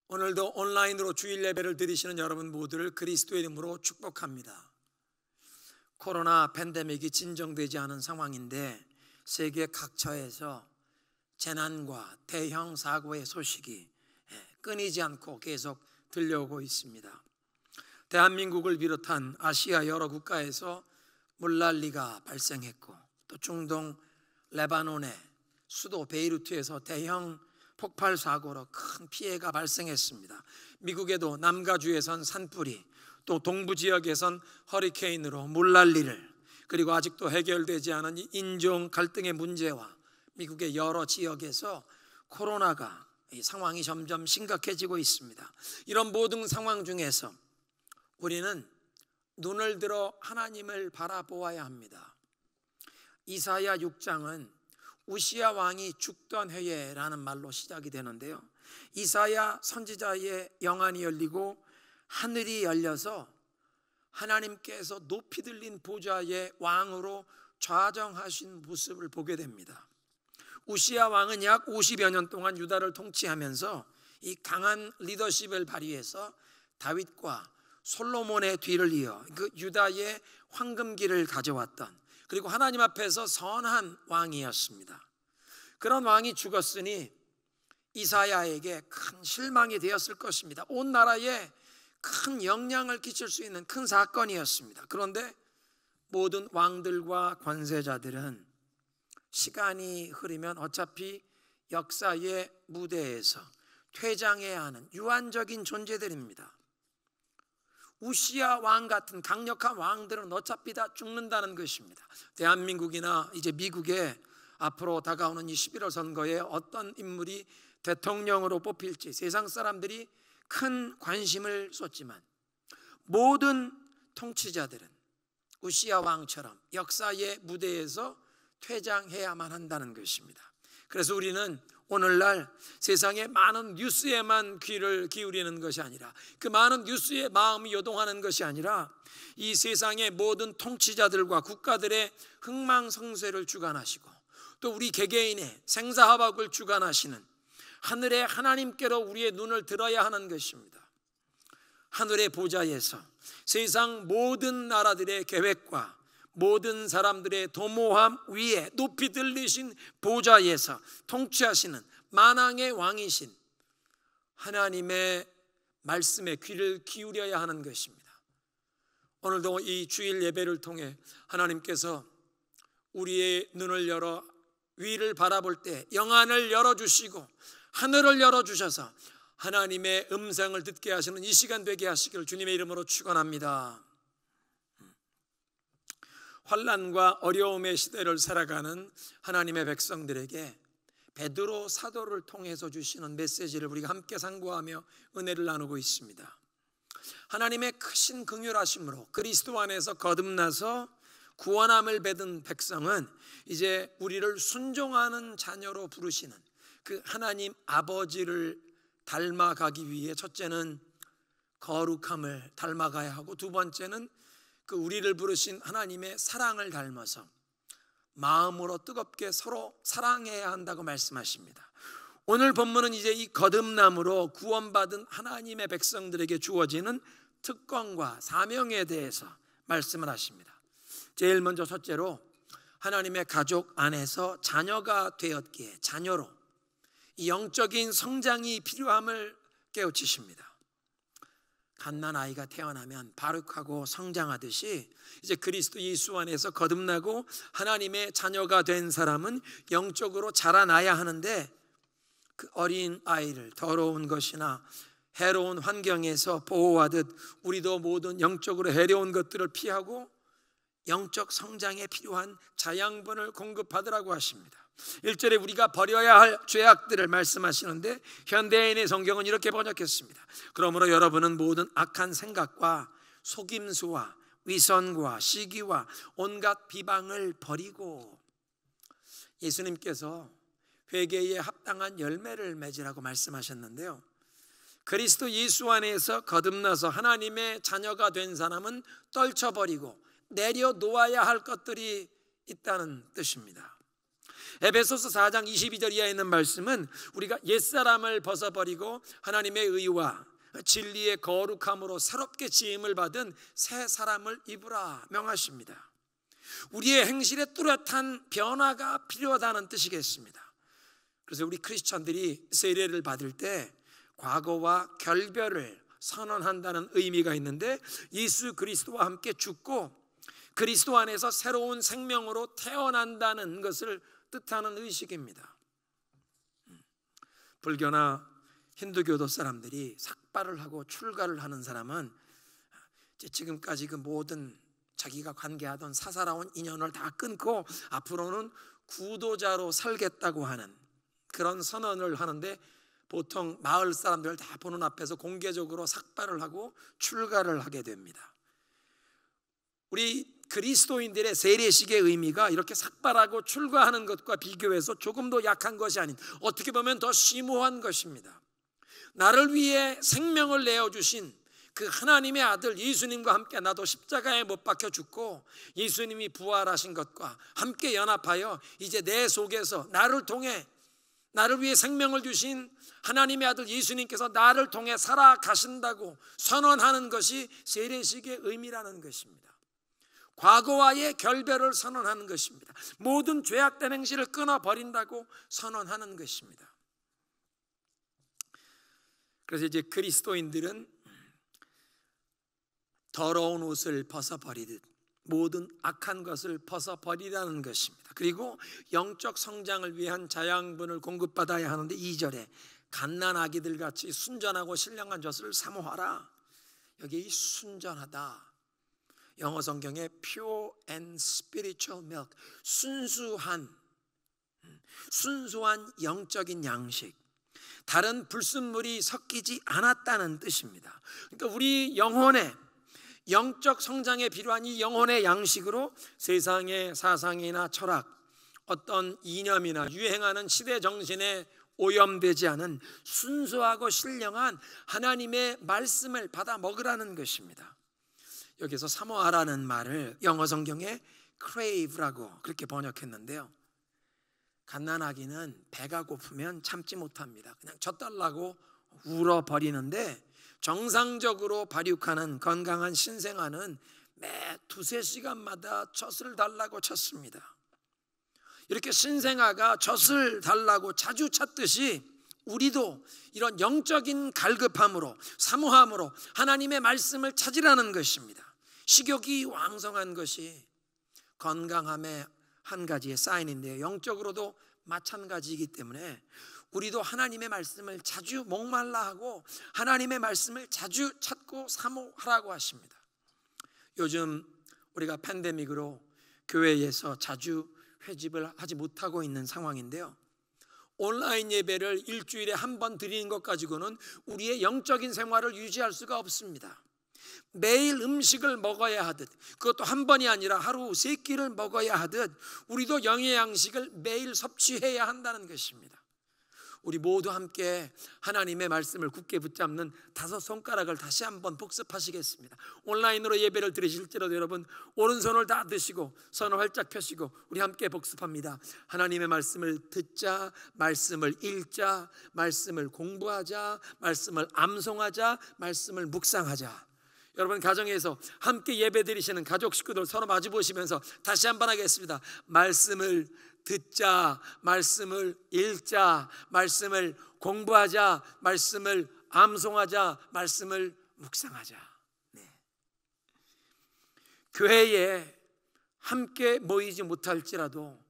오늘도 온라인으로 주일 예배를 드리시는 여러분 모두를 그리스도의 이름으로 축복합니다. 코로나 팬데믹이 진정되지 않은 상황인데 세계 각처에서 재난과 대형 사고의 소식이 끊이지 않고 계속 들려오고 있습니다. 대한민국을 비롯한 아시아 여러 국가에서 물난리가 발생했고, 또 중동 레바논의 수도 베이루트에서 대형 폭발 사고로 큰 피해가 발생했습니다. 미국에도 남가주에선 산불이, 또 동부 지역에선 허리케인으로 물난리를, 그리고 아직도 해결되지 않은 인종 갈등의 문제와 미국의 여러 지역에서 코로나가 이 상황이 점점 심각해지고 있습니다. 이런 모든 상황 중에서 우리는 눈을 들어 하나님을 바라보아야 합니다. 이사야 6장은 우시야 왕이 죽던 해에라는 말로 시작이 되는데요, 이사야 선지자의 영안이 열리고 하늘이 열려서 하나님께서 높이 들린 보좌의 왕으로 좌정하신 모습을 보게 됩니다. 우시야 왕은 약 50여 년 동안 유다를 통치하면서 이 강한 리더십을 발휘해서 다윗과 솔로몬의 뒤를 이어 그 유다의 황금기를 가져왔던, 그리고 하나님 앞에서 선한 왕이었습니다. 그런 왕이 죽었으니 이사야에게 큰 실망이 되었을 것입니다. 온 나라에 큰 영향을 끼칠 수 있는 큰 사건이었습니다. 그런데 모든 왕들과 권세자들은 시간이 흐르면 어차피 역사의 무대에서 퇴장해야 하는 유한적인 존재들입니다. 우시야 왕 같은 강력한 왕들은 어차피 다 죽는다는 것입니다. 대한민국이나 이제 미국에 앞으로 다가오는 이 11월 선거에 어떤 인물이 대통령으로 뽑힐지 세상 사람들이 큰 관심을 쏟지만, 모든 통치자들은 우시야 왕처럼 역사의 무대에서 퇴장해야만 한다는 것입니다. 그래서 우리는 오늘날 세상의 많은 뉴스에만 귀를 기울이는 것이 아니라, 그 많은 뉴스에 마음이 요동하는 것이 아니라, 이 세상의 모든 통치자들과 국가들의 흥망성쇠를 주관하시고 또 우리 개개인의 생사화복을 주관하시는 하늘의 하나님께로 우리의 눈을 들어야 하는 것입니다. 하늘의 보좌에서 세상 모든 나라들의 계획과 모든 사람들의 도모함 위에 높이 들리신 보좌에서 통치하시는 만왕의 왕이신 하나님의 말씀에 귀를 기울여야 하는 것입니다. 오늘도 이 주일 예배를 통해 하나님께서 우리의 눈을 열어 위를 바라볼 때 영안을 열어주시고 하늘을 열어주셔서 하나님의 음성을 듣게 하시는 이 시간 되게 하시기를 주님의 이름으로 축원합니다. 환난과 어려움의 시대를 살아가는 하나님의 백성들에게 베드로 사도를 통해서 주시는 메시지를 우리가 함께 상고하며 은혜를 나누고 있습니다. 하나님의 크신 긍휼하심으로 그리스도 안에서 거듭나서 구원함을 받은 백성은 이제 우리를 순종하는 자녀로 부르시는 그 하나님 아버지를 닮아가기 위해, 첫째는 거룩함을 닮아가야 하고, 두 번째는 그 우리를 부르신 하나님의 사랑을 닮아서 마음으로 뜨겁게 서로 사랑해야 한다고 말씀하십니다. 오늘 본문은 이제 이 거듭남으로 구원받은 하나님의 백성들에게 주어지는 특권과 사명에 대해서 말씀을 하십니다. 제일 먼저 첫째로 하나님의 가족 안에서 자녀가 되었기에 자녀로 이 영적인 성장이 필요함을 깨우치십니다. 갓난아이가 태어나면 바룩하고 성장하듯이 이제 그리스도 예수 안에서 거듭나고 하나님의 자녀가 된 사람은 영적으로 자라나야 하는데, 그 어린 아이를 더러운 것이나 해로운 환경에서 보호하듯 우리도 모든 영적으로 해로운 것들을 피하고 영적 성장에 필요한 자양분을 공급하더라고 하십니다. 1절에 우리가 버려야 할 죄악들을 말씀하시는데, 현대인의 성경은 이렇게 번역했습니다. 그러므로 여러분은 모든 악한 생각과 속임수와 위선과 시기와 온갖 비방을 버리고, 예수님께서 회개에 합당한 열매를 맺으라고 말씀하셨는데요, 그리스도 예수 안에서 거듭나서 하나님의 자녀가 된 사람은 떨쳐버리고 내려놓아야 할 것들이 있다는 뜻입니다. 에베소서 4장 22절 이하에 있는 말씀은 우리가 옛사람을 벗어버리고 하나님의 의와 진리의 거룩함으로 새롭게 지음을 받은 새 사람을 입으라 명하십니다. 우리의 행실에 뚜렷한 변화가 필요하다는 뜻이겠습니다. 그래서 우리 크리스천들이 세례를 받을 때 과거와 결별을 선언한다는 의미가 있는데, 예수 그리스도와 함께 죽고 그리스도 안에서 새로운 생명으로 태어난다는 것을 뜻하는 의식입니다. 불교나 힌두교도 사람들이 삭발을 하고 출가를 하는 사람은 지금까지 그 모든 자기가 관계하던 사사로운 인연을 다 끊고 앞으로는 구도자로 살겠다고 하는 그런 선언을 하는데, 보통 마을 사람들 다 보는 앞에서 공개적으로 삭발을 하고 출가를 하게 됩니다. 우리 그리스도인들의 세례식의 의미가 이렇게 삭발하고 출가하는 것과 비교해서 조금 더 약한 것이 아닌, 어떻게 보면 더 심오한 것입니다. 나를 위해 생명을 내어주신 그 하나님의 아들 예수님과 함께 나도 십자가에 못 박혀 죽고 예수님이 부활하신 것과 함께 연합하여 이제 내 속에서 나를 통해, 나를 위해 생명을 주신 하나님의 아들 예수님께서 나를 통해 살아가신다고 선언하는 것이 세례식의 의미라는 것입니다. 과거와의 결별을 선언하는 것입니다. 모든 죄악된 행실을 끊어버린다고 선언하는 것입니다. 그래서 이제 그리스도인들은 더러운 옷을 벗어버리듯 모든 악한 것을 벗어버리라는 것입니다. 그리고 영적 성장을 위한 자양분을 공급받아야 하는데 2절에 갓난아기들 같이 순전하고 신령한 젖을 사모하라. 여기 이 순전하다, 영어 성경에 pure and spiritual milk, 순수한 영적인 양식, 다른 불순물이 섞이지 않았다는 뜻입니다. 그러니까 우리 영혼의 영적 성장에 필요한 이 영혼의 양식으로 세상의 사상이나 철학, 어떤 이념이나 유행하는 시대 정신에 오염되지 않은 순수하고 신령한 하나님의 말씀을 받아 먹으라는 것입니다. 여기서 사모하라는 말을 영어 성경에 crave라고 그렇게 번역했는데요, 갓난아기는 배가 고프면 참지 못합니다. 그냥 젖달라고 울어버리는데, 정상적으로 발육하는 건강한 신생아는 매 2-3시간마다 젖을 달라고 찾습니다. 이렇게 신생아가 젖을 달라고 자주 찾듯이 우리도 이런 영적인 갈급함으로, 사모함으로 하나님의 말씀을 찾으라는 것입니다. 식욕이 왕성한 것이 건강함의 한 가지의 사인인데요, 영적으로도 마찬가지이기 때문에 우리도 하나님의 말씀을 자주 목말라 하고 하나님의 말씀을 자주 찾고 사모하라고 하십니다. 요즘 우리가 팬데믹으로 교회에서 자주 회집을 하지 못하고 있는 상황인데요, 온라인 예배를 일주일에 한 번 드리는 것 가지고는 우리의 영적인 생활을 유지할 수가 없습니다. 매일 음식을 먹어야 하듯, 그것도 한 번이 아니라 하루 3끼를 먹어야 하듯 우리도 영의 양식을 매일 섭취해야 한다는 것입니다. 우리 모두 함께 하나님의 말씀을 굳게 붙잡는 5 손가락을 다시 한번 복습하시겠습니다. 온라인으로 예배를 드리실지라도 여러분 오른손을 다 드시고 손을 활짝 펴시고 우리 함께 복습합니다. 하나님의 말씀을 듣자, 말씀을 읽자, 말씀을 공부하자, 말씀을 암송하자, 말씀을 묵상하자. 여러분 가정에서 함께 예배 드리시는 가족 식구들 서로 마주 보시면서 다시 한번 하겠습니다. 말씀을 듣자, 말씀을 읽자, 말씀을 공부하자, 말씀을 암송하자, 말씀을 묵상하자. 네. 교회에 함께 모이지 못할지라도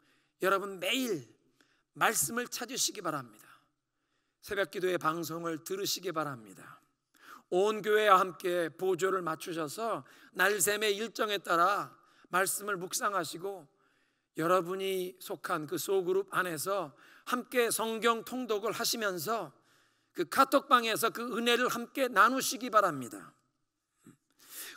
여러분 매일 말씀을 찾으시기 바랍니다. 새벽기도의 방송을 들으시기 바랍니다. 온 교회와 함께 보조를 맞추셔서 날샘의 일정에 따라 말씀을 묵상하시고 여러분이 속한 그 소그룹 안에서 함께 성경 통독을 하시면서 그 카톡방에서 그 은혜를 함께 나누시기 바랍니다.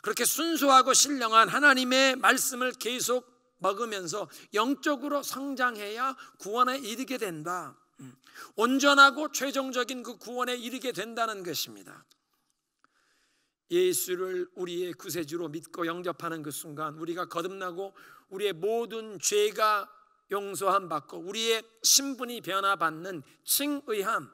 그렇게 순수하고 신령한 하나님의 말씀을 계속 먹으면서 영적으로 성장해야 구원에 이르게 된다. 온전하고 최종적인 그 구원에 이르게 된다는 것입니다. 예수를 우리의 구세주로 믿고 영접하는 그 순간 우리가 거듭나고 우리의 모든 죄가 용서함 받고 우리의 신분이 변화받는 칭의함,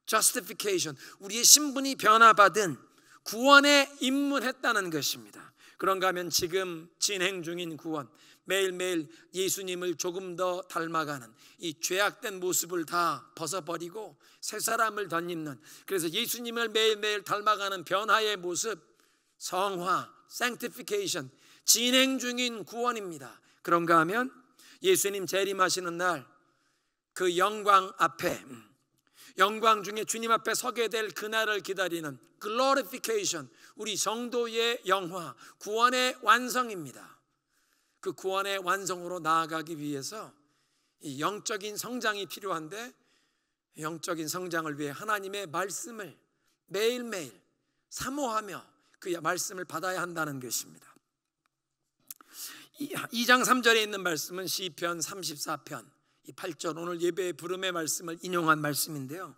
justification, 우리의 신분이 변화받은 구원에 입문했다는 것입니다. 그런가 하면 지금 진행 중인 구원, 매일매일 예수님을 조금 더 닮아가는 이 죄악된 모습을 다 벗어버리고 새 사람을 덧입는, 그래서 예수님을 매일매일 닮아가는 변화의 모습, 성화, sanctification, 진행 중인 구원입니다. 그런가 하면 예수님 재림하시는 날 그 영광 앞에, 영광 중에 주님 앞에 서게 될 그날을 기다리는 glorification, 우리 성도의 영화, 구원의 완성입니다. 그 구원의 완성으로 나아가기 위해서 이 영적인 성장이 필요한데, 영적인 성장을 위해 하나님의 말씀을 매일매일 사모하며 그 말씀을 받아야 한다는 것입니다. 2장 3절에 있는 말씀은 시편 34편 8절, 오늘 예배의 부름의 말씀을 인용한 말씀인데요,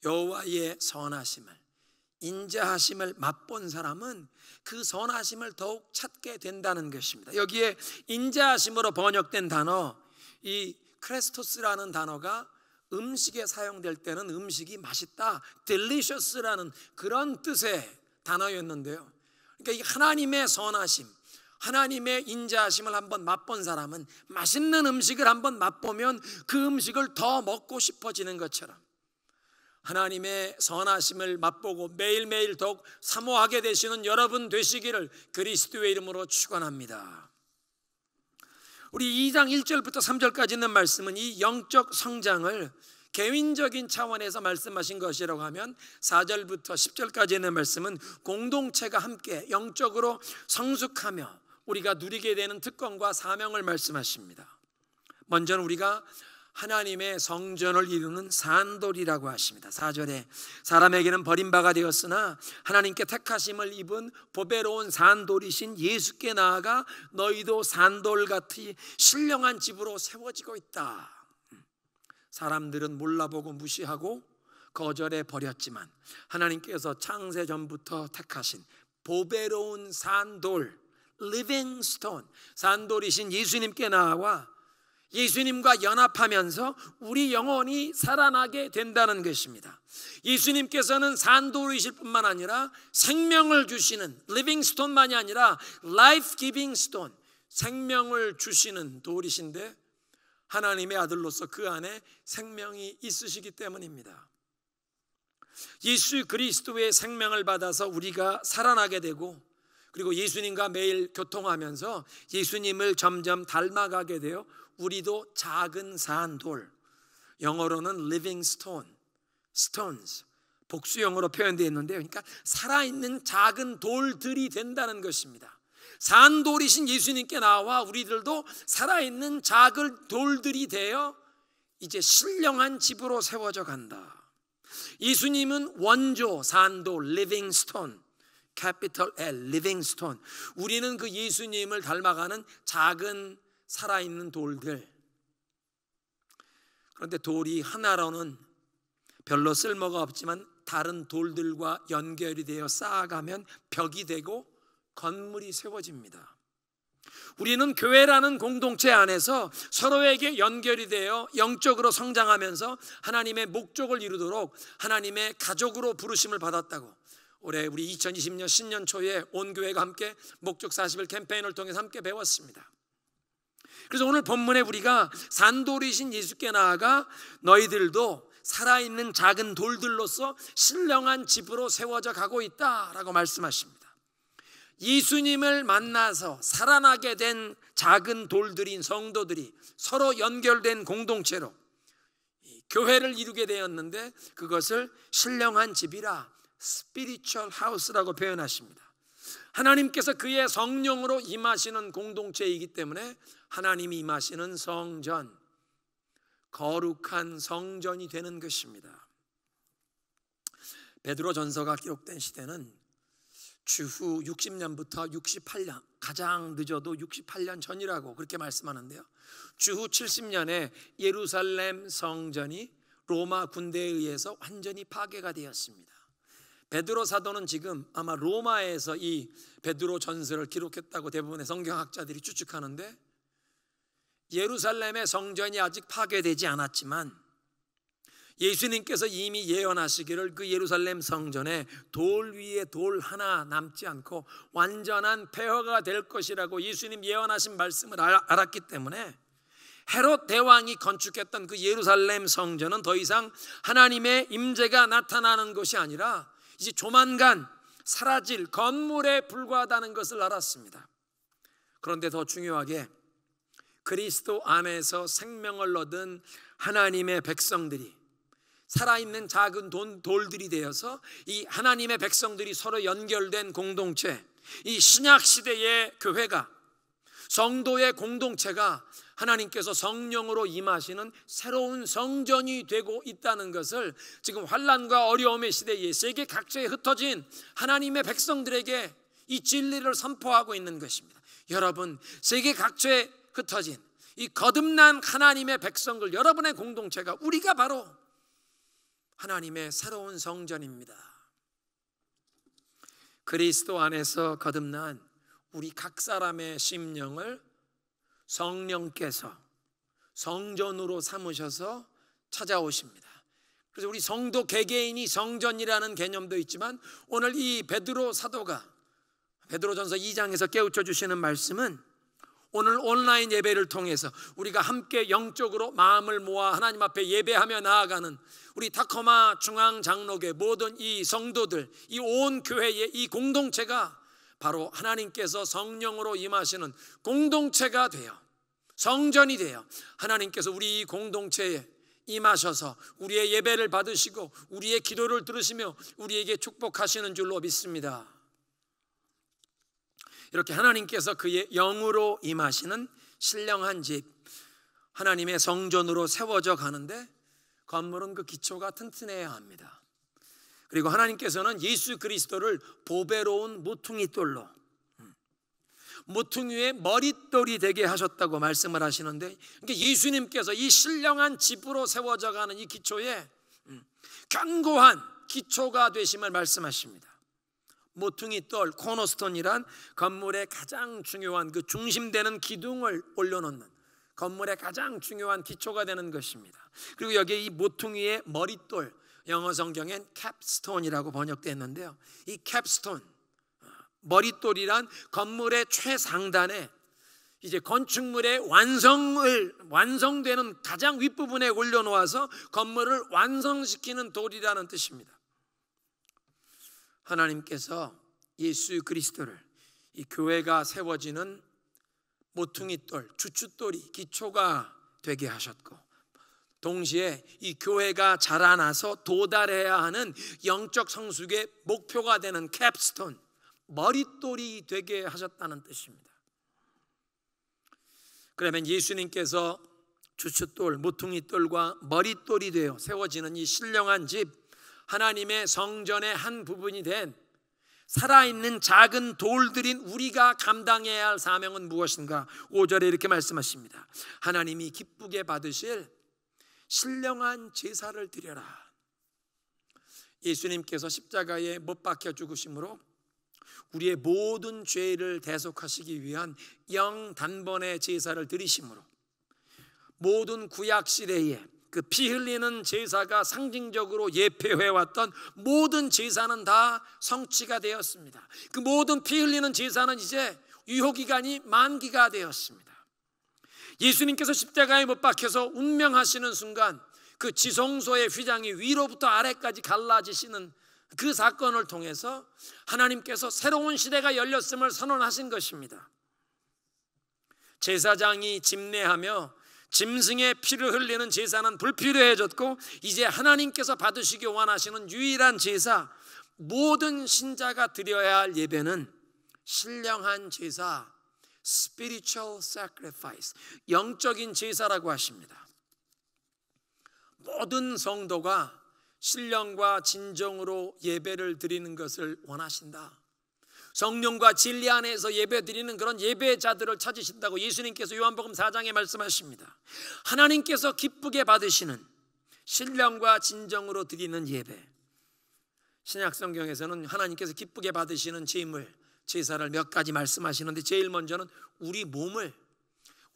여호와의 선하심을, 인자하심을 맛본 사람은 그 선하심을 더욱 찾게 된다는 것입니다. 여기에 인자하심으로 번역된 단어, 이 크레스토스라는 단어가 음식에 사용될 때는 음식이 맛있다, delicious라는 그런 뜻의 단어였는데요, 그러니까 이 하나님의 선하심, 하나님의 인자하심을 한번 맛본 사람은 맛있는 음식을 한번 맛보면 그 음식을 더 먹고 싶어지는 것처럼 하나님의 선하심을 맛보고 매일매일 더욱 사모하게 되시는 여러분 되시기를 그리스도의 이름으로 축원합니다. 우리 2장 1절부터 3절까지 있는 말씀은 이 영적 성장을 개인적인 차원에서 말씀하신 것이라고 하면, 4절부터 10절까지 있는 말씀은 공동체가 함께 영적으로 성숙하며 우리가 누리게 되는 특권과 사명을 말씀하십니다. 먼저는 우리가 하나님의 성전을 이루는 산돌이라고 하십니다. 4절에 사람에게는 버림바가 되었으나 하나님께 택하심을 입은 보배로운 산돌이신 예수께 나아가 너희도 산돌같이 신령한 집으로 세워지고 있다. 사람들은 몰라보고 무시하고 거절해 버렸지만 하나님께서 창세 전부터 택하신 보배로운 산돌, living stone, 산돌이신 예수님께 나와 예수님과 연합하면서 우리 영혼이 살아나게 된다는 것입니다. 예수님께서는 산돌이실 뿐만 아니라 생명을 주시는, living stone만이 아니라 life giving stone, 생명을 주시는 돌이신데 하나님의 아들로서 그 안에 생명이 있으시기 때문입니다. 예수 그리스도의 생명을 받아서 우리가 살아나게 되고, 그리고 예수님과 매일 교통하면서 예수님을 점점 닮아가게 되어 우리도 작은 산돌, 영어로는 living stone, stones, 복수형으로 표현되어 있는데요, 그러니까 살아있는 작은 돌들이 된다는 것입니다. 산돌이신 예수님께 나와 우리들도 살아있는 작은 돌들이 되어 이제 신령한 집으로 세워져 간다. 예수님은 원조 산돌, living stone, capital L, living stone. 우리는 그 예수님을 닮아가는 작은 살아있는 돌들. 그런데 돌이 하나로는 별로 쓸모가 없지만 다른 돌들과 연결이 되어 쌓아가면 벽이 되고 건물이 세워집니다. 우리는 교회라는 공동체 안에서 서로에게 연결이 되어 영적으로 성장하면서 하나님의 목적을 이루도록 하나님의 가족으로 부르심을 받았다고, 올해 우리 2020년 신년 초에 온 교회가 함께 목적 40일 캠페인을 통해서 함께 배웠습니다. 그래서 오늘 본문에 우리가 산돌이신 예수께 나아가 너희들도 살아있는 작은 돌들로서 신령한 집으로 세워져 가고 있다라고 말씀하십니다. 예수님을 만나서 살아나게 된 작은 돌들인 성도들이 서로 연결된 공동체로 교회를 이루게 되었는데, 그것을 신령한 집이라 spiritual house라고 표현하십니다. 하나님께서 그의 성령으로 임하시는 공동체이기 때문에 하나님이 임하시는 성전, 거룩한 성전이 되는 것입니다. 베드로전서가 기록된 시대는 주후 60년부터 68년, 가장 늦어도 68년 전이라고 그렇게 말씀하는데요, 주후 70년에 예루살렘 성전이 로마 군대에 의해서 완전히 파괴가 되었습니다. 베드로 사도는 지금 아마 로마에서 이 베드로 전서를 기록했다고 대부분의 성경학자들이 추측하는데, 예루살렘의 성전이 아직 파괴되지 않았지만 예수님께서 이미 예언하시기를 그 예루살렘 성전에 돌 위에 돌 하나 남지 않고 완전한 폐허가 될 것이라고 예수님 예언하신 말씀을 알았기 때문에 헤롯 대왕이 건축했던 그 예루살렘 성전은 더 이상 하나님의 임재가 나타나는 것이 아니라 이제 조만간 사라질 건물에 불과하다는 것을 알았습니다. 그런데 더 중요하게 그리스도 안에서 생명을 얻은 하나님의 백성들이 살아있는 작은 돌들이 되어서 이 하나님의 백성들이 서로 연결된 공동체, 이 신약시대의 교회가, 성도의 공동체가 하나님께서 성령으로 임하시는 새로운 성전이 되고 있다는 것을 지금 환난과 어려움의 시대에 세계 각지에 흩어진 하나님의 백성들에게 이 진리를 선포하고 있는 것입니다. 여러분, 세계 각지에 흩어진 이 거듭난 하나님의 백성들, 여러분의 공동체가, 우리가 바로 하나님의 새로운 성전입니다. 그리스도 안에서 거듭난 우리 각 사람의 심령을 성령께서 성전으로 삼으셔서 찾아오십니다. 그래서 우리 성도 개개인이 성전이라는 개념도 있지만 오늘 이 베드로 사도가 베드로전서 2장에서 깨우쳐 주시는 말씀은 오늘 온라인 예배를 통해서 우리가 함께 영적으로 마음을 모아 하나님 앞에 예배하며 나아가는 우리 타코마 중앙장로교 모든 이 성도들, 이 온 교회의 이 공동체가 바로 하나님께서 성령으로 임하시는 공동체가 되어 성전이 되어 하나님께서 우리 이 공동체에 임하셔서 우리의 예배를 받으시고 우리의 기도를 들으시며 우리에게 축복하시는 줄로 믿습니다. 이렇게 하나님께서 그의 영으로 임하시는 신령한 집, 하나님의 성전으로 세워져 가는데 건물은 그 기초가 튼튼해야 합니다. 그리고 하나님께서는 예수 그리스도를 보배로운 모퉁이 돌로, 모퉁이의 머릿돌이 되게 하셨다고 말씀을 하시는데, 그러니까 예수님께서 이 신령한 집으로 세워져 가는 이 기초에 견고한 기초가 되심을 말씀하십니다. 모퉁이돌, 코너스톤이란 건물의 가장 중요한 그 중심되는 기둥을 올려놓는 건물의 가장 중요한 기초가 되는 것입니다. 그리고 여기에 이 모퉁이의 머릿돌, 영어 성경엔 캡스톤이라고 번역됐는데요, 이 캡스톤, 머릿돌이란 건물의 최상단에 이제 건축물의 완성되는 가장 윗부분에 올려놓아서 건물을 완성시키는 돌이라는 뜻입니다. 하나님께서 예수 그리스도를 이 교회가 세워지는 모퉁이돌, 주춧돌이 기초가 되게 하셨고, 동시에 이 교회가 자라나서 도달해야 하는 영적 성숙의 목표가 되는 캡스톤, 머릿돌이 되게 하셨다는 뜻입니다. 그러면 예수님께서 주춧돌, 모퉁이돌과 머릿돌이 되어 세워지는 이 신령한 집, 하나님의 성전의 한 부분이 된 살아있는 작은 돌들인 우리가 감당해야 할 사명은 무엇인가? 5절에 이렇게 말씀하십니다. 하나님이 기쁘게 받으실 신령한 제사를 드려라. 예수님께서 십자가에 못 박혀 죽으심으로 우리의 모든 죄를 대속하시기 위한 영단번의 제사를 드리심으로 모든 구약 시대에 그 피 흘리는 제사가 상징적으로 예표해왔던 모든 제사는 다 성취가 되었습니다. 그 모든 피 흘리는 제사는 이제 유효기간이 만기가 되었습니다. 예수님께서 십자가에 못 박혀서 운명하시는 순간 그 지성소의 휘장이 위로부터 아래까지 갈라지시는 그 사건을 통해서 하나님께서 새로운 시대가 열렸음을 선언하신 것입니다. 제사장이 집례하며 짐승의 피를 흘리는 제사는 불필요해졌고 이제 하나님께서 받으시기 원하시는 유일한 제사, 모든 신자가 드려야 할 예배는 신령한 제사, spiritual sacrifice, 영적인 제사라고 하십니다. 모든 성도가 신령과 진정으로 예배를 드리는 것을 원하신다. 성령과 진리 안에서 예배드리는 그런 예배자들을 찾으신다고 예수님께서 요한복음 4장에 말씀하십니다. 하나님께서 기쁘게 받으시는 신령과 진정으로 드리는 예배. 신약 성경에서는 하나님께서 기쁘게 받으시는 제물, 제사를 몇 가지 말씀하시는데 제일 먼저는 우리 몸을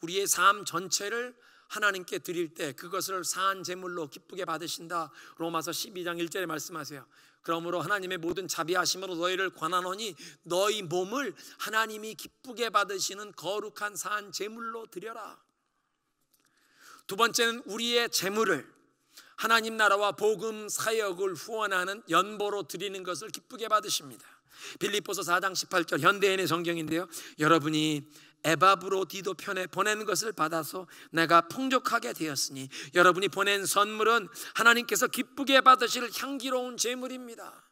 우리의 삶 전체를 하나님께 드릴 때 그것을 산 제물로 기쁘게 받으신다. 로마서 12장 1절에 말씀하세요. 그러므로 하나님의 모든 자비하심으로 너희를 권하노니 너희 몸을 하나님이 기쁘게 받으시는 거룩한 산 제물로 드려라. 두 번째는 우리의 제물을 하나님 나라와 복음 사역을 후원하는 연보로 드리는 것을 기쁘게 받으십니다. 빌립보서 4장 18절 현대인의 성경인데요, 여러분이 에바브로디도 편에 보낸 것을 받아서 내가 풍족하게 되었으니 여러분이 보낸 선물은 하나님께서 기쁘게 받으실 향기로운 제물입니다.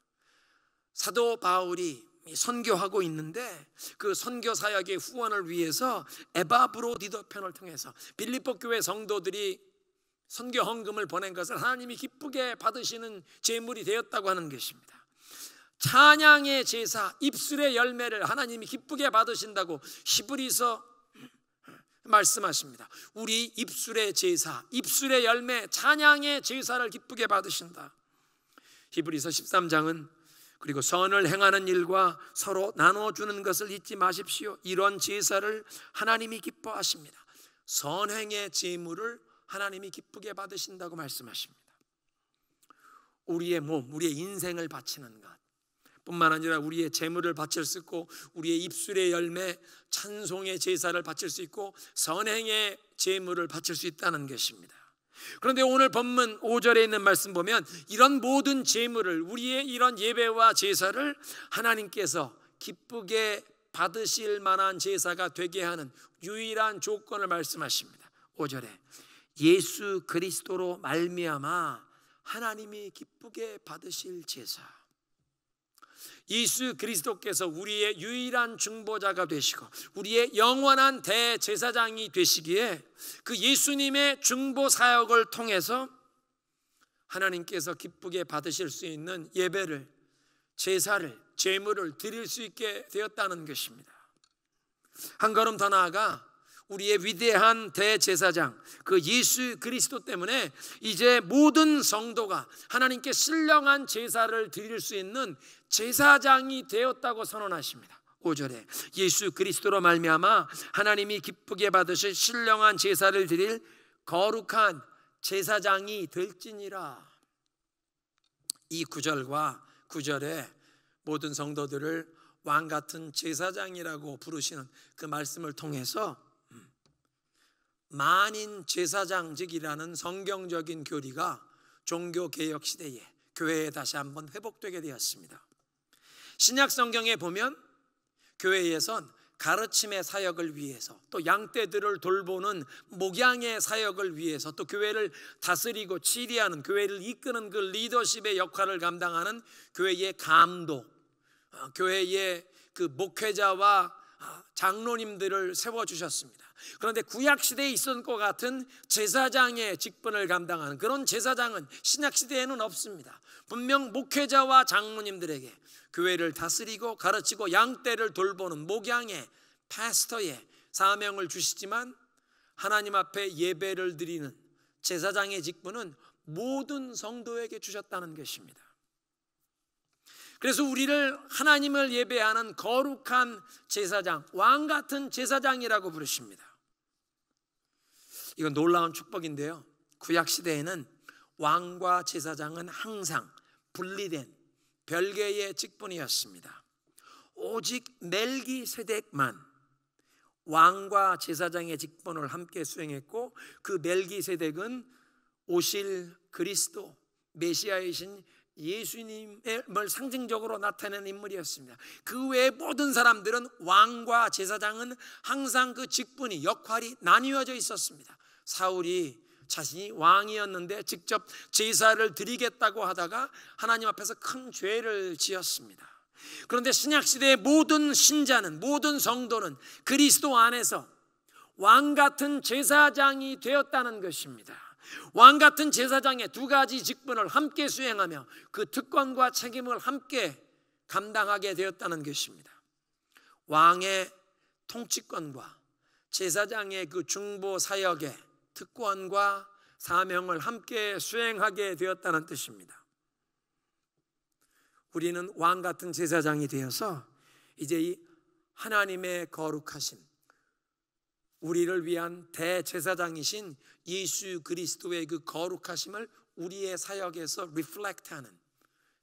사도 바울이 선교하고 있는데 그 선교 사역의 후원을 위해서 에바브로디도 편을 통해서 빌립보 교회 성도들이 선교 헌금을 보낸 것을 하나님이 기쁘게 받으시는 제물이 되었다고 하는 것입니다. 찬양의 제사, 입술의 열매를 하나님이 기쁘게 받으신다고 히브리서 말씀하십니다. 우리 입술의 제사, 입술의 열매, 찬양의 제사를 기쁘게 받으신다. 히브리서 13장은 그리고 선을 행하는 일과 서로 나눠주는 것을 잊지 마십시오. 이런 제사를 하나님이 기뻐하십니다. 선행의 제물을 하나님이 기쁘게 받으신다고 말씀하십니다. 우리의 몸, 우리의 인생을 바치는 것 뿐만 아니라 우리의 재물을 바칠 수 있고 우리의 입술의 열매, 찬송의 제사를 바칠 수 있고 선행의 제물을 바칠 수 있다는 것입니다. 그런데 오늘 본문 5절에 있는 말씀 보면 이런 모든 제물을, 우리의 이런 예배와 제사를 하나님께서 기쁘게 받으실 만한 제사가 되게 하는 유일한 조건을 말씀하십니다. 5절에 예수 그리스도로 말미암아 하나님이 기쁘게 받으실 제사. 예수 그리스도께서 우리의 유일한 중보자가 되시고 우리의 영원한 대제사장이 되시기에 그 예수님의 중보 사역을 통해서 하나님께서 기쁘게 받으실 수 있는 예배를, 제사를, 제물을 드릴 수 있게 되었다는 것입니다. 한 걸음 더 나아가 우리의 위대한 대제사장 그 예수 그리스도 때문에 이제 모든 성도가 하나님께 신령한 제사를 드릴 수 있는 제사장이 되었다고 선언하십니다. 5절에 예수 그리스도로 말미암아 하나님이 기쁘게 받으실 신령한 제사를 드릴 거룩한 제사장이 될지니라. 이 9절과 9절에 모든 성도들을 왕같은 제사장이라고 부르시는 그 말씀을 통해서 만인 제사장직이라는 성경적인 교리가 종교개혁 시대에 교회에 다시 한번 회복되게 되었습니다. 신약 성경에 보면 교회에선 가르침의 사역을 위해서, 또 양떼들을 돌보는 목양의 사역을 위해서, 또 교회를 다스리고 치리하는, 교회를 이끄는 그 리더십의 역할을 감당하는 교회의 감독, 교회의 그 목회자와 장로님들을 세워주셨습니다. 그런데 구약시대에 있었던 것 같은 제사장의 직분을 감당하는 그런 제사장은 신약시대에는 없습니다. 분명 목회자와 장로님들에게 교회를 다스리고 가르치고 양떼를 돌보는 목양의 패스터의 사명을 주시지만 하나님 앞에 예배를 드리는 제사장의 직분은 모든 성도에게 주셨다는 것입니다. 그래서 우리를 하나님을 예배하는 거룩한 제사장, 왕같은 제사장이라고 부르십니다. 이건 놀라운 축복인데요, 구약시대에는 왕과 제사장은 항상 분리된 별개의 직분이었습니다. 오직 멜기세덱만 왕과 제사장의 직분을 함께 수행했고 그 멜기세덱은 오실 그리스도 메시아이신 예수님을 상징적으로 나타내는 인물이었습니다. 그 외의 모든 사람들은 왕과 제사장은 항상 그 직분이, 역할이 나뉘어져 있었습니다. 사울이 자신이 왕이었는데 직접 제사를 드리겠다고 하다가 하나님 앞에서 큰 죄를 지었습니다. 그런데 신약시대의 모든 신자는, 모든 성도는 그리스도 안에서 왕같은 제사장이 되었다는 것입니다. 왕같은 제사장의 두 가지 직분을 함께 수행하며 그 특권과 책임을 함께 감당하게 되었다는 것입니다. 왕의 통치권과 제사장의 그 중보 사역의 특권과 사명을 함께 수행하게 되었다는 뜻입니다. 우리는 왕같은 제사장이 되어서 이제 이 하나님의 거룩하심, 우리를 위한 대제사장이신 예수 그리스도의 그 거룩하심을 우리의 사역에서 리플렉트하는,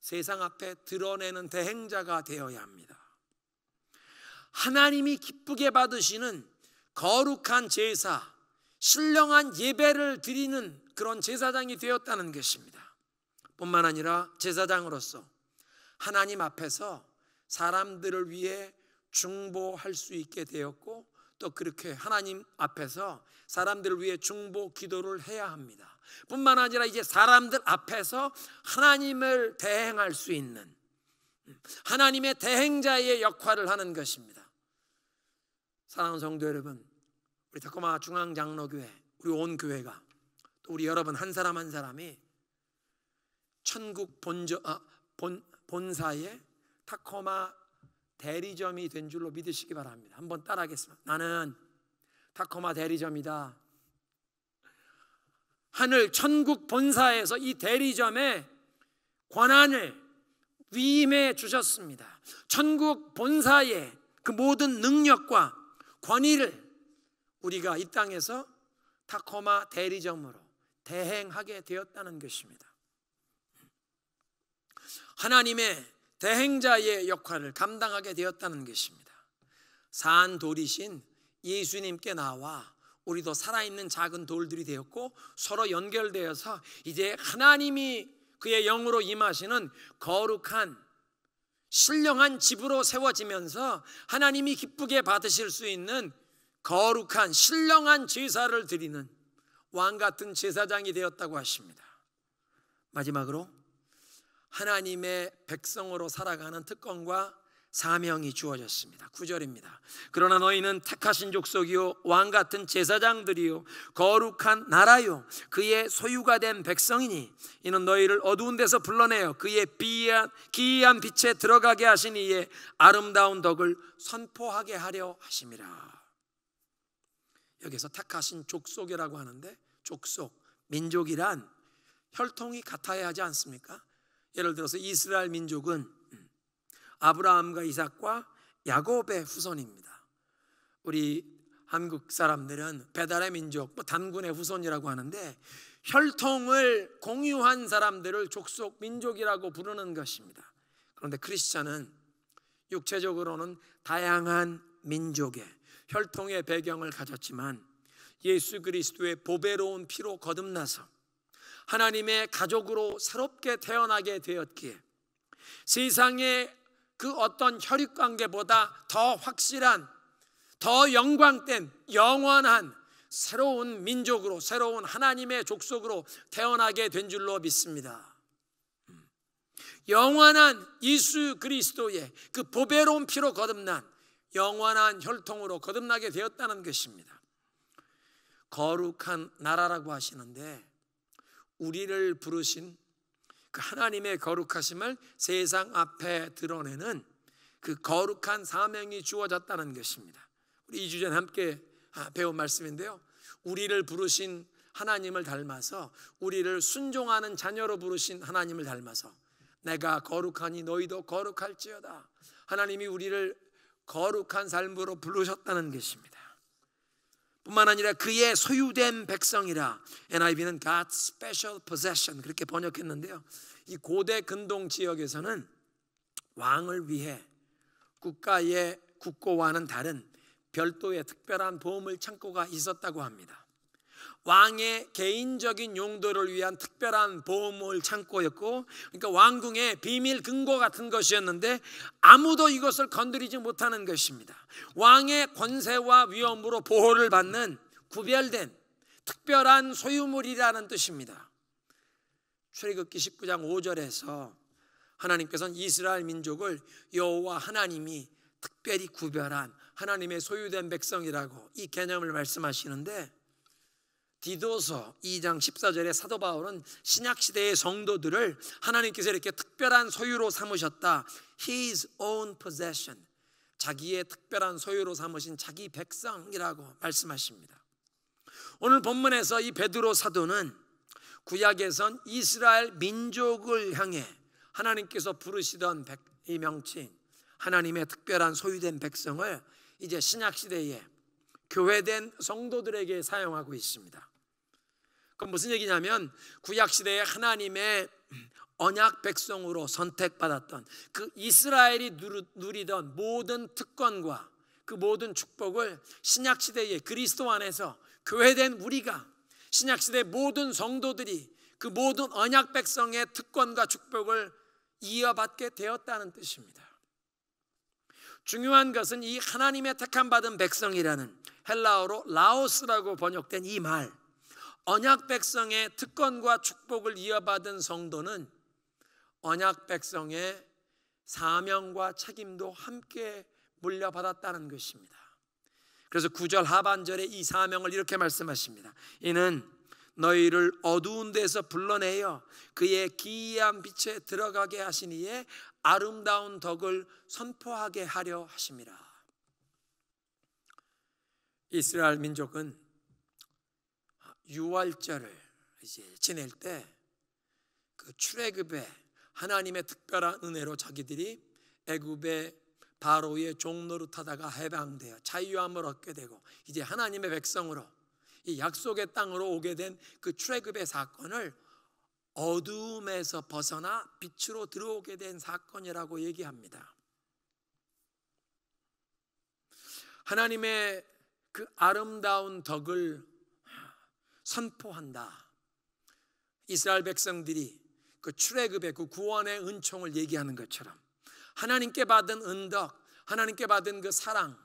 세상 앞에 드러내는 대행자가 되어야 합니다. 하나님이 기쁘게 받으시는 거룩한 제사, 신령한 예배를 드리는 그런 제사장이 되었다는 것입니다. 뿐만 아니라 제사장으로서 하나님 앞에서 사람들을 위해 중보할 수 있게 되었고, 또 그렇게 하나님 앞에서 사람들을 위해 중보 기도를 해야 합니다. 뿐만 아니라 이제 사람들 앞에서 하나님을 대행할 수 있는 하나님의 대행자의 역할을 하는 것입니다. 사랑하는 성도 여러분, 우리 타코마 중앙장로교회, 우리 온 교회가, 또 우리 여러분 한 사람 한 사람이 천국 본사의 타코마 대리점이 된 줄로 믿으시기 바랍니다. 한번 따라하겠습니다. 나는 타코마 대리점이다. 하늘 천국 본사에서 이 대리점에 권한을 위임해 주셨습니다. 천국 본사의 그 모든 능력과 권위를 우리가 이 땅에서 타코마 대리점으로 대행하게 되었다는 것입니다. 하나님의 대행자의 역할을 감당하게 되었다는 것입니다. 산 돌이신 예수님께 나와 우리도 살아있는 작은 돌들이 되었고, 서로 연결되어서 이제 하나님이 그의 영으로 임하시는 거룩한 신령한 집으로 세워지면서 하나님이 기쁘게 받으실 수 있는 거룩한 신령한 제사를 드리는 왕같은 제사장이 되었다고 하십니다. 마지막으로 하나님의 백성으로 살아가는 특권과 사명이 주어졌습니다. 9절입니다. 그러나 너희는 택하신 족속이요 왕같은 제사장들이요 거룩한 나라요 그의 소유가 된 백성이니 이는 너희를 어두운 데서 불러내어 그의 기이한 빛에 들어가게 하신 이의 아름다운 덕을 선포하게 하려 하심이라. 여기서 택하신 족속이라고 하는데, 족속, 민족이란 혈통이 같아야 하지 않습니까? 예를 들어서 이스라엘 민족은 아브라함과 이삭과 야곱의 후손입니다. 우리 한국 사람들은 배달의 민족, 단군의 후손이라고 하는데, 혈통을 공유한 사람들을 족속, 민족이라고 부르는 것입니다. 그런데 크리스찬은 육체적으로는 다양한 민족의 혈통의 배경을 가졌지만 예수 그리스도의 보배로운 피로 거듭나서 하나님의 가족으로 새롭게 태어나게 되었기에 세상의 그 어떤 혈육관계보다 더 확실한, 더 영광된, 영원한 새로운 민족으로, 새로운 하나님의 족속으로 태어나게 된 줄로 믿습니다. 영원한 예수 그리스도의 그 보배로운 피로 거듭난 영원한 혈통으로 거듭나게 되었다는 것입니다. 거룩한 나라라고 하시는데, 우리를 부르신 그 하나님의 거룩하심을 세상 앞에 드러내는 그 거룩한 사명이 주어졌다는 것입니다. 우리 2주 전에 함께 배운 말씀인데요, 우리를 부르신 하나님을 닮아서, 우리를 순종하는 자녀로 부르신 하나님을 닮아서 내가 거룩하니 너희도 거룩할지어다. 하나님이 우리를 거룩한 삶으로 부르셨다는 것입니다. 뿐만 아니라 그의 소유된 백성이라, NIV는 God's special possession 그렇게 번역했는데요, 이 고대 근동 지역에서는 왕을 위해 국가의 국고와는 다른 별도의 특별한 보물 창고가 있었다고 합니다. 왕의 개인적인 용도를 위한 특별한 보물 창고였고, 그러니까 왕궁의 비밀 금고 같은 것이었는데 아무도 이것을 건드리지 못하는 것입니다. 왕의 권세와 위엄으로 보호를 받는 구별된 특별한 소유물이라는 뜻입니다. 출애굽기 19장 5절에서 하나님께서는 이스라엘 민족을 여호와 하나님이 특별히 구별한 하나님의 소유된 백성이라고 이 개념을 말씀하시는데, 디도서 2장 14절에 사도 바울은 신약시대의 성도들을 하나님께서 이렇게 특별한 소유로 삼으셨다, His own possession, 자기의 특별한 소유로 삼으신 자기 백성이라고 말씀하십니다. 오늘 본문에서 이 베드로 사도는 구약에선 이스라엘 민족을 향해 하나님께서 부르시던 이 명칭, 하나님의 특별한 소유된 백성을 이제 신약시대에 교회된 성도들에게 사용하고 있습니다. 그건 무슨 얘기냐면 구약시대에 하나님의 언약 백성으로 선택받았던 그 이스라엘이 누리던 모든 특권과 그 모든 축복을 신약시대에 그리스도 안에서 교회된 우리가, 신약시대 모든 성도들이 그 모든 언약 백성의 특권과 축복을 이어받게 되었다는 뜻입니다. 중요한 것은 이 하나님의 택함 받은 백성이라는 헬라어로 라오스라고 번역된 이 말, 언약 백성의 특권과 축복을 이어받은 성도는 언약 백성의 사명과 책임도 함께 물려받았다는 것입니다. 그래서 9절 하반절에 이 사명을 이렇게 말씀하십니다. 이는 너희를 어두운 데서 불러내어 그의 기이한 빛에 들어가게 하시니에 아름다운 덕을 선포하게 하려 하심이라. 이스라엘 민족은 유월절을 이제 지낼 때 그 출애굽의 하나님의 특별한 은혜로 자기들이 애굽의 바로의 종노릇하다가 해방되어 자유함을 얻게 되고 이제 하나님의 백성으로 이 약속의 땅으로 오게 된 그 출애굽의 사건을 어두움에서 벗어나 빛으로 들어오게 된 사건이라고 얘기합니다. 하나님의 그 아름다운 덕을 선포한다. 이스라엘 백성들이 그 출애굽의 그 구원의 은총을 얘기하는 것처럼 하나님께 받은 은덕, 하나님께 받은 그 사랑,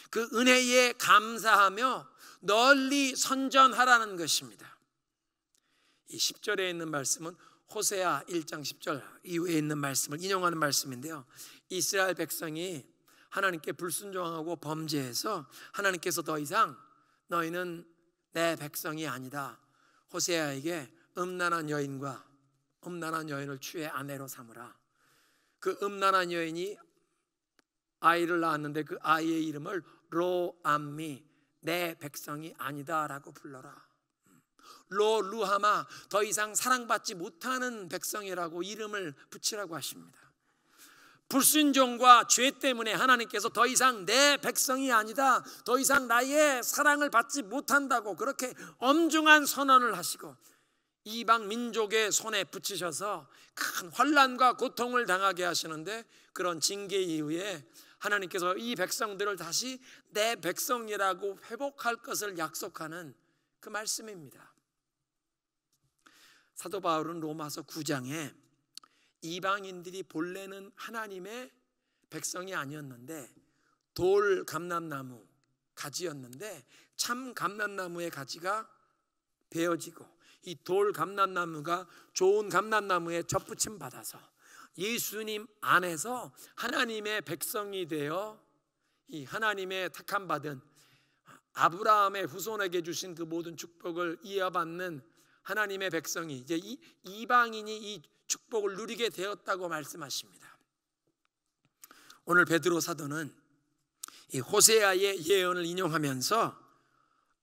그 은혜에 감사하며 널리 선전하라는 것입니다. 이 10절에 있는 말씀은 호세아 1장 10절 이후에 있는 말씀을 인용하는 말씀인데요, 이스라엘 백성이 하나님께 불순종하고 범죄해서 하나님께서 더 이상 너희는 내 백성이 아니다, 호세아에게 음란한 여인을 취해 아내로 삼으라. 그 음란한 여인이 아이를 낳았는데 그 아이의 이름을 로암미, 내 백성이 아니다라고 불러라. 루하마, 더 이상 사랑받지 못하는 백성이라고 이름을 붙이라고 하십니다. 불순종과 죄 때문에 하나님께서 더 이상 내 백성이 아니다, 더 이상 나의 사랑을 받지 못한다고 그렇게 엄중한 선언을 하시고 이방 민족의 손에 붙이셔서 큰 환난과 고통을 당하게 하시는데, 그런 징계 이후에 하나님께서 이 백성들을 다시 내 백성이라고 회복할 것을 약속하는 그 말씀입니다. 사도 바울은 로마서 9장에 이방인들이 본래는 하나님의 백성이 아니었는데 돌 감람나무 가지였는데 참 감람나무의 가지가 베어지고 이 돌 감람나무가 좋은 감람나무에 접붙임 받아서 예수님 안에서 하나님의 백성이 되어 이 하나님의 택함 받은 아브라함의 후손에게 주신 그 모든 축복을 이어받는 하나님의 백성이 이제 이방인이 이 축복을 누리게 되었다고 말씀하십니다. 오늘 베드로 사도는 이 호세아의 예언을 인용하면서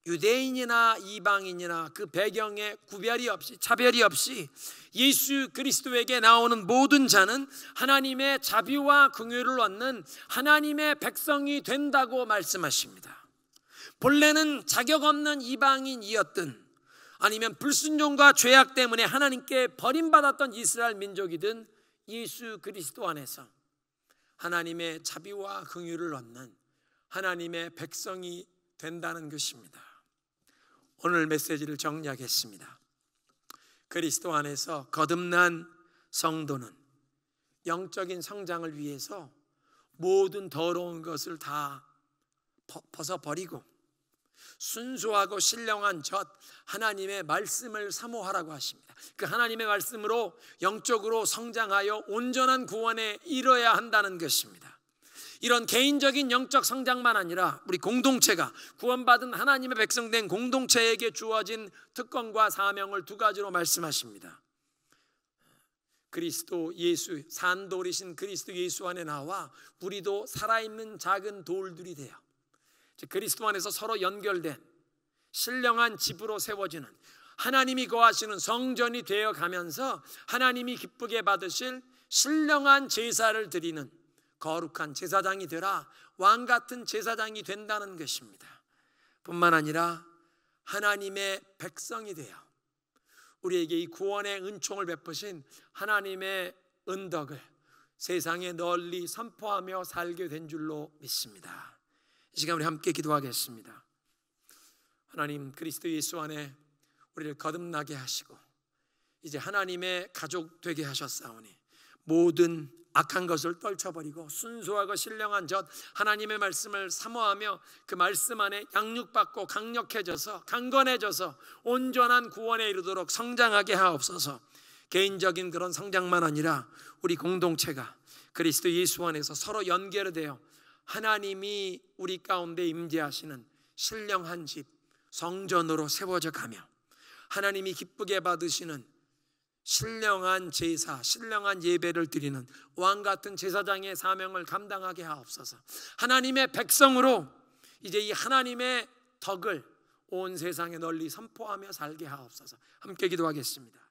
유대인이나 이방인이나 그 배경에 구별이 없이 차별이 없이 예수 그리스도에게 나오는 모든 자는 하나님의 자비와 긍휼을 얻는 하나님의 백성이 된다고 말씀하십니다. 본래는 자격 없는 이방인이었든 아니면 불순종과 죄악 때문에 하나님께 버림받았던 이스라엘 민족이든 예수 그리스도 안에서 하나님의 자비와 긍휼을 얻는 하나님의 백성이 된다는 것입니다. 오늘 메시지를 정리하겠습니다. 그리스도 안에서 거듭난 성도는 영적인 성장을 위해서 모든 더러운 것을 다 벗어버리고 순수하고 신령한 젖 하나님의 말씀을 사모하라고 하십니다. 그 하나님의 말씀으로 영적으로 성장하여 온전한 구원에 이뤄야 한다는 것입니다. 이런 개인적인 영적 성장만 아니라 우리 공동체가 구원받은 하나님의 백성된 공동체에게 주어진 특권과 사명을 두 가지로 말씀하십니다. 그리스도 예수, 산돌이신 그리스도 예수 안에 나와 우리도 살아있는 작은 돌들이 되어 그리스도 안에서 서로 연결된 신령한 집으로 세워지는 하나님이 거하시는 성전이 되어 가면서 하나님이 기쁘게 받으실 신령한 제사를 드리는 거룩한 제사장이 되라, 왕같은 제사장이 된다는 것입니다. 뿐만 아니라 하나님의 백성이 되어 우리에게 이 구원의 은총을 베푸신 하나님의 은덕을 세상에 널리 선포하며 살게 된 줄로 믿습니다. 이 시간 우리 함께 기도하겠습니다. 하나님, 그리스도 예수 안에 우리를 거듭나게 하시고 이제 하나님의 가족 되게 하셨사오니 모든 악한 것을 떨쳐버리고 순수하고 신령한 젖 하나님의 말씀을 사모하며 그 말씀 안에 양육받고 강력해져서 강건해져서 온전한 구원에 이르도록 성장하게 하옵소서. 개인적인 그런 성장만 아니라 우리 공동체가 그리스도 예수 안에서 서로 연결되어 하나님이 우리 가운데 임재하시는 신령한 집 성전으로 세워져 가며 하나님이 기쁘게 받으시는 신령한 제사, 신령한 예배를 드리는 왕같은 제사장의 사명을 감당하게 하옵소서. 하나님의 백성으로 이제 이 하나님의 덕을 온 세상에 널리 선포하며 살게 하옵소서. 함께 기도하겠습니다.